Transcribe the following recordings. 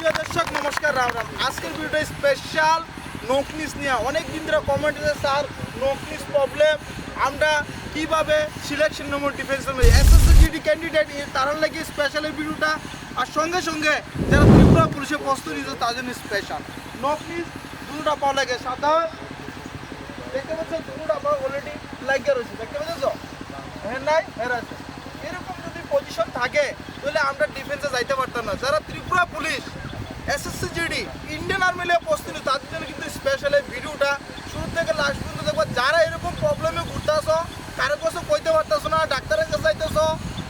প্রিয় দর্শক নমস্কার, রাম রাম। আজকের ভিডিওটা স্পেশাল নকনিস নিয়ে। অনেক দিন ধরে কমেন্ট আছে, স্যার নকনিস প্রবলেম আমরা কিভাবে সিলেকশন নম্বর ডিফেন্স এসএসসি ক্যান্ডিডেট তার লাগে স্পেশাল এই ভিডিওটা। আর সঙ্গে সঙ্গে যারা ত্রিপুরা পুলিশে প্রস্তুতি নিচ্ছে তার জন্য স্পেশাল নকনিস দুটোটা পাওয়া লাগে। সাধারণ দেখতে পাচ্ছ দুটোটা পাওয়া অলরেডি লাগিয়ে রয়েছে, দেখতে পাচ্ছ হ্যাঁ নাই হ্যাঁ আছে। এরকম যদি পজিশন থাকে তাহলে আমরা ডিফেন্সে যাইতে পারতাম না। যারা Tripura police SSC GD Indian army নিয়ে প্রস্তুতি তাদের জন্য কিন্তু স্পেশাল এই ভিডিওটা শুরু থেকে লাস্ট পর্যন্ত দেখবো। যারা এরকম প্রবলেমে ঘুরতেছ, কারো কাছে কইতে পারতেছো না, ডাক্তারের কাছে যাইতেছ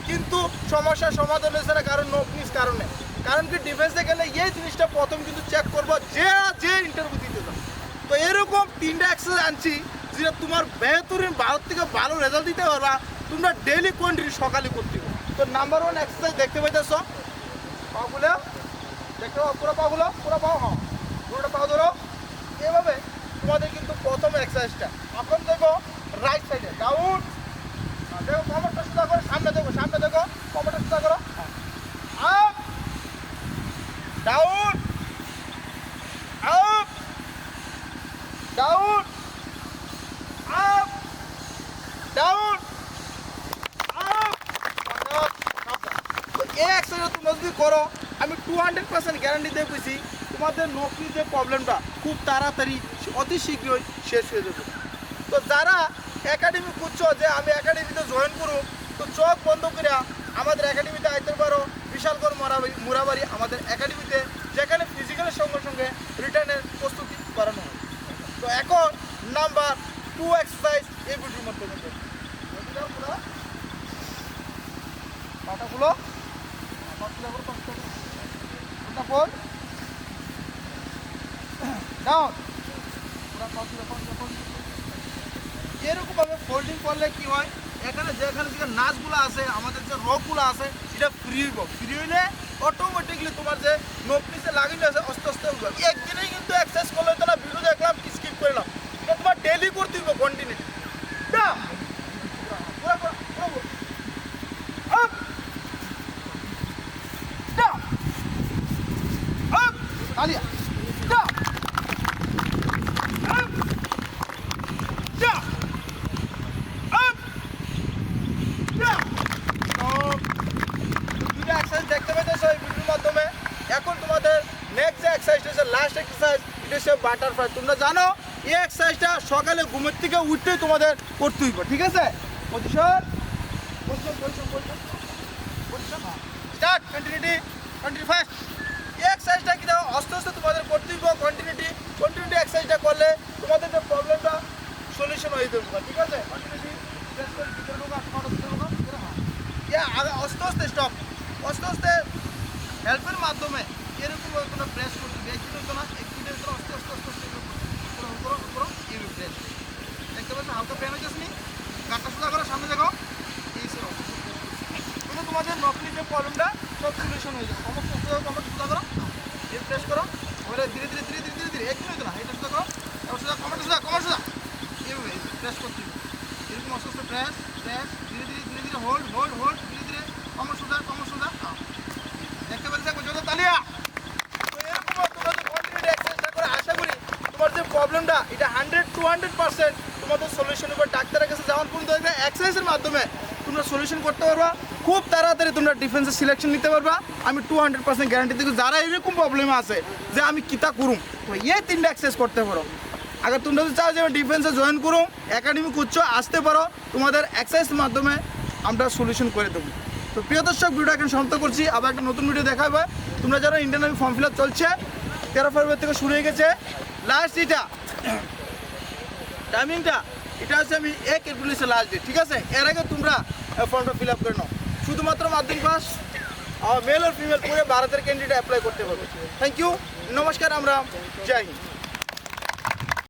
কিন্তু সমস্যার সমাধান হয়েছে না, কারণ নকনিস কারণে। কারণ কি ডিফেন্সে গেলে এই জিনিসটা প্রথম কিন্তু চেক করবো যে ইন্টারভিউ দিতে যাও। তো এরকম তিনটা এক্সারসাইজ আনছি যেটা তোমার বেহতরিন ভারত থেকে ভালো রেজাল্ট দিতে পারবা। তোমরা ডেইলি কন্টিনিউ সকালে করতে হবে। তো নাম্বার 1 এক্সারসাইজ দেখতে পাইতেছ, পাগুলো দেখতে পাও, পুরো পাগুলো পুরো পাও, হ্যাঁ পুরোটা পাও ধরো। এভাবে তোমাদের কিন্তু প্রথম এক্সারসাইজটা। এখন দেখো রাইট সাইডে ডাউন, দেখো কমরটা সোজা করো, সামনে দেখো কমরটা সোজা করো, up down up down up down up. এই এক্সারসাইজ তোমরা যদি করো আমি 200% গ্যারান্টি দিয়ে বুঝি তোমাদের নকনির যে প্রবলেমটা খুব তাড়াতাড়ি অতি শীঘ্রই শেষ হয়ে যাবে। তো যারা একাডেমি খুঁজছো যে আমি একাডেমিতে জয়েন করুন, তো চোখ বন্ধ করে আমাদের একাডেমিতে আইতে পারো। বিশালগড় মুরাবাড়ি আমাদের একাডেমিতে, যেখানে ফিজিক্যালের সঙ্গে সঙ্গে রিটার্নের প্রস্তুতি করানো হয়। তো এখন নাম্বার 2 এক্সারসাইজ এই ভিডিওর মাধ্যমে পাটাগুলো এরকম ভাবে ফোল্ডিং করলে কি হয়, এখানে যেখানে নাচগুলো আছে, আমাদের যে রকগুলো আছে এটা ফ্রি হইব। ফ্রি হইলে অটোমেটিকলি তোমার যে নকনিসে লাগিয়ে আছে আস্তে আস্তে উঠবে। একদিনেই কিন্তু এক্সারসাইজ করলে তো না, ভিডিও দেখলাম স্কিপ করলাম, এটা তোমার ডেইলি করতে হইব continue. Alia. Down. Up. Down. Up. Down. দুটো এক্সারসাইজ দেখতে পাইতেছো এই ভিডিওর মাধ্যমে। এখন তোমাদের নেক্সট যে এক্সারসাইজটা হচ্ছে লাস্ট এক্সারসাইজ, এটা হচ্ছে বাটারফ্লাই। তোমরা জানো এই এক্সারসাইজটা সকালে ঘুমের থেকে উঠতেই তোমাদের করতে হইব, ঠিক আছে? Position start, continue fast. এই এক্সারসাইজটা কি দাও আস্তে আস্তে তোমাদের করতে হইব। কন্টিনিউটি এক্সারসাইজটা করলে তোমাদের যে প্রবলেমটা সলিউশন হয়ে যাবে, ঠিক আছে? কন্টিনিউটি প্রেস করে ভিতরে ঢোকা, আস্তে আস্তে স্টপ, আস্তে আস্তে হেল্পের মাধ্যমে এরকম কোনো প্রেস করতে হবে। একটু হতো না, একটু আস্তে আস্তে আস্তে আস্তে করো এরকম প্রেস। দেখতে পাচ্ছ হালকা প্যান হয়েছে নি, গাঁটটা সোজা করো, সামনে দেখো। এই সব কিন্তু তোমাদের নকলি যে প্রবলেমটা সব সলিউশন হয়ে যাবে। কমর সোজা করো, এই প্রেস করো, ওটা ধীরে ধীরে ধীরে ধীরে ধীরে ধীরে একটু হতো না, এটা সোজা করো, এবার সোজা কমর সোজা এইভাবে প্রেস করতে হবে। এরকম আস্তে আস্তে প্রেস ধীরে ধীরে হোল্ড ধীরে ধীরে কমর সোজা দেখতে পাচ্ছি যত তালিয়া। তো এরকম তোমরা যদি কন্টিনিউ এক্সারসাইজটা করে আশা করি তোমার যে প্রবলেমটা এটা 100-200% তোমাদের সলিউশন হবে। ডাক্তারের কাছে যাওয়ার পর্যন্ত এক্সারসাইজের মাধ্যমে তোমরা সলিউশন করতে পারবা। খুব তাড়াতাড়ি তোমরা ডিফেন্সের সিলেকশন নিতে পারবা, আমি 200% গ্যারান্টি দিই। যারা এরকম প্রবলেম আছে যে আমি কিতা করুম, তো এই তিনটা এক্সারসাইজ করতে পারো। আগে তোমরা যদি চাও যে আমি ডিফেন্সে জয়েন করুম, একাডেমি খুঁজছো, আসতে পারো, তোমাদের এক্সারসাইজের মাধ্যমে আমরা সলিউশন করে দেবো। তো প্রিয় দর্শক, ভিডিও এখন সমাপ্ত করছি, আবার একটা নতুন ভিডিও দেখাবে। তোমরা যারা Indian army form fill up চলছে 13 ফেব্রুয়ারি থেকে শুরু হয়ে গেছে। লাস্ট এটা টাইমিংটা এটা হচ্ছে আমি 1 এপ্রিলের লাস্ট ডেট, ঠিক আছে? এর আগে তোমরা ফর্মটা ফিল আপ করে নাও। শুধুমাত্র মাধ্যমিক পাস মেল আর ফিমেল করে ভারতের ক্যান্ডিডেট অ্যাপ্লাই করতে পারবে। থ্যাংক ইউ, নমস্কার, আমরা জয় হিন্দ।